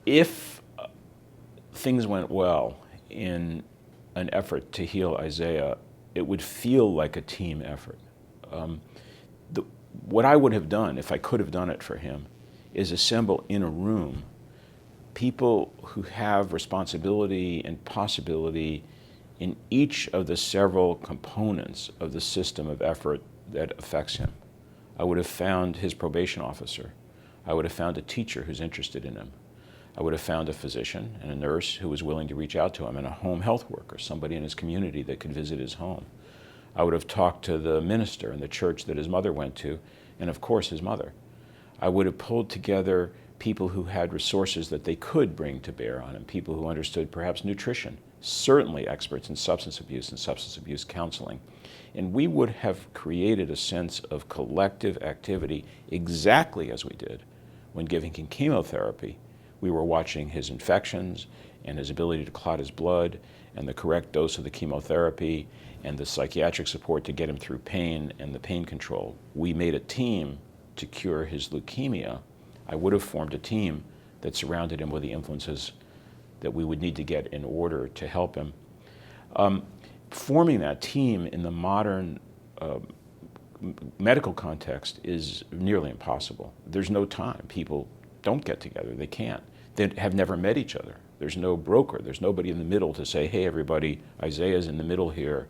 if things went well in an effort to heal Isaiah, it would feel like a team effort. What I would have done, if I could have done it for him, is assemble in a room people who have responsibility and possibility in each of the several components of the system of effort that affects him. I would have found his probation officer. I would have found a teacher who's interested in him. I would have found a physician and a nurse who was willing to reach out to him, and a home health worker, somebody in his community that could visit his home. I would have talked to the minister in the church that his mother went to, and of course his mother. I would have pulled together people who had resources that they could bring to bear on him, people who understood perhaps nutrition, certainly experts in substance abuse and substance abuse counseling. And we would have created a sense of collective activity exactly as we did when giving him chemotherapy. We were watching his infections and his ability to clot his blood and the correct dose of the chemotherapy and the psychiatric support to get him through pain and the pain control. We made a team to cure his leukemia. I would have formed a team that surrounded him with the influences that we would need to get in order to help him. Forming that team in the modern medical context is nearly impossible. There's no time. People don't get together. They can't. They have never met each other. There's no broker. There's nobody in the middle to say, hey, everybody, Isaiah's in the middle here.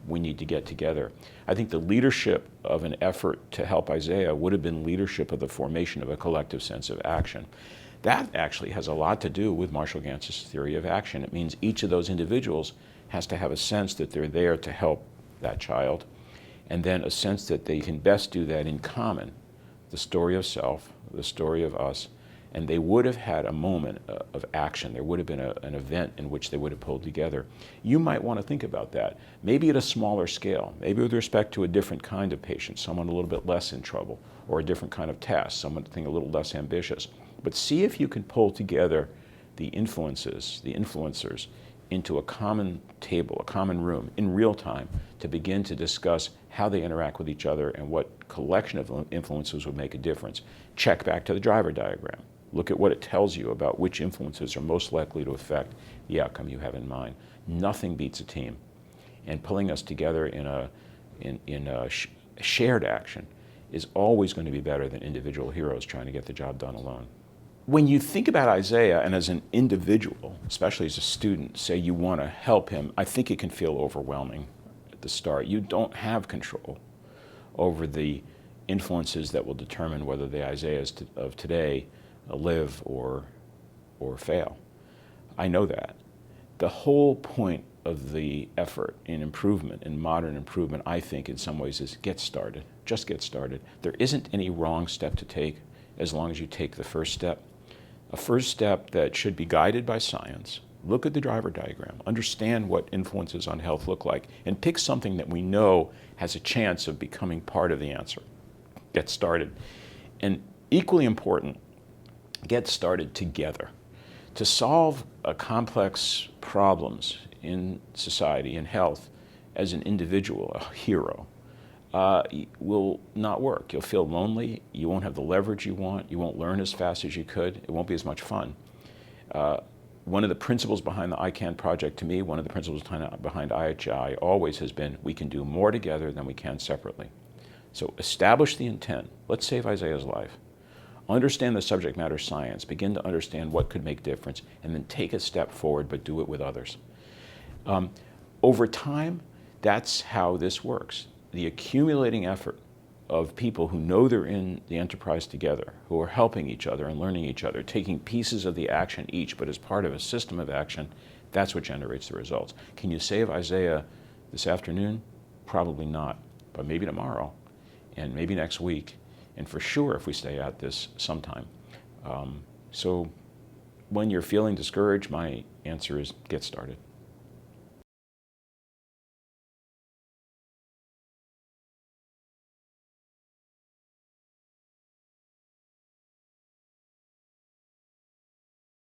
We need to get together. I think the leadership of an effort to help Isaiah would have been leadership of the formation of a collective sense of action. That actually has a lot to do with Marshall Gantz's theory of action. It means each of those individuals has to have a sense that they're there to help that child, and then a sense that they can best do that in common, the story of self, the story of us, and they would have had a moment of action. There would have been an event in which they would have pulled together. You might want to think about that, maybe at a smaller scale, maybe with respect to a different kind of patient, someone a little bit less in trouble, or a different kind of task, something a little less ambitious. But see if you can pull together the influences, the influencers, into a common table, a common room, in real time, to begin to discuss how they interact with each other and what collection of influences would make a difference. Check back to the driver diagram. Look at what it tells you about which influences are most likely to affect the outcome you have in mind. Nothing beats a team. And pulling us together in a shared action is always going to be better than individual heroes trying to get the job done alone. When you think about Isaiah, and as an individual, especially as a student, say you want to help him, I think it can feel overwhelming at the start. You don't have control over the influences that will determine whether the Isaiahs of today live or fail. I know that. The whole point of the effort in improvement, in modern improvement, I think in some ways is get started. Just get started. There isn't any wrong step to take as long as you take the first step. A first step that should be guided by science. Look at the driver diagram. Understand what influences on health look like, and pick something that we know has a chance of becoming part of the answer. Get started. And equally important, get started together. To solve complex problems in society, in health, as an individual, a hero, will not work. You'll feel lonely, you won't have the leverage you want, you won't learn as fast as you could, it won't be as much fun. One of the principles behind the ICANN project, to me, one of the principles behind IHI always has been we can do more together than we can separately. So establish the intent. Let's save Isaiah's life. Understand the subject matter science, begin to understand what could make difference, and then take a step forward, but do it with others. Over time, that's how this works. The accumulating effort of people who know they're in the enterprise together, who are helping each other and learning each other, taking pieces of the action each, but as part of a system of action, that's what generates the results. Can you save Isaiah this afternoon? Probably not, but maybe tomorrow, and maybe next week, and for sure if we stay at this sometime. So when you're feeling discouraged, my answer is get started.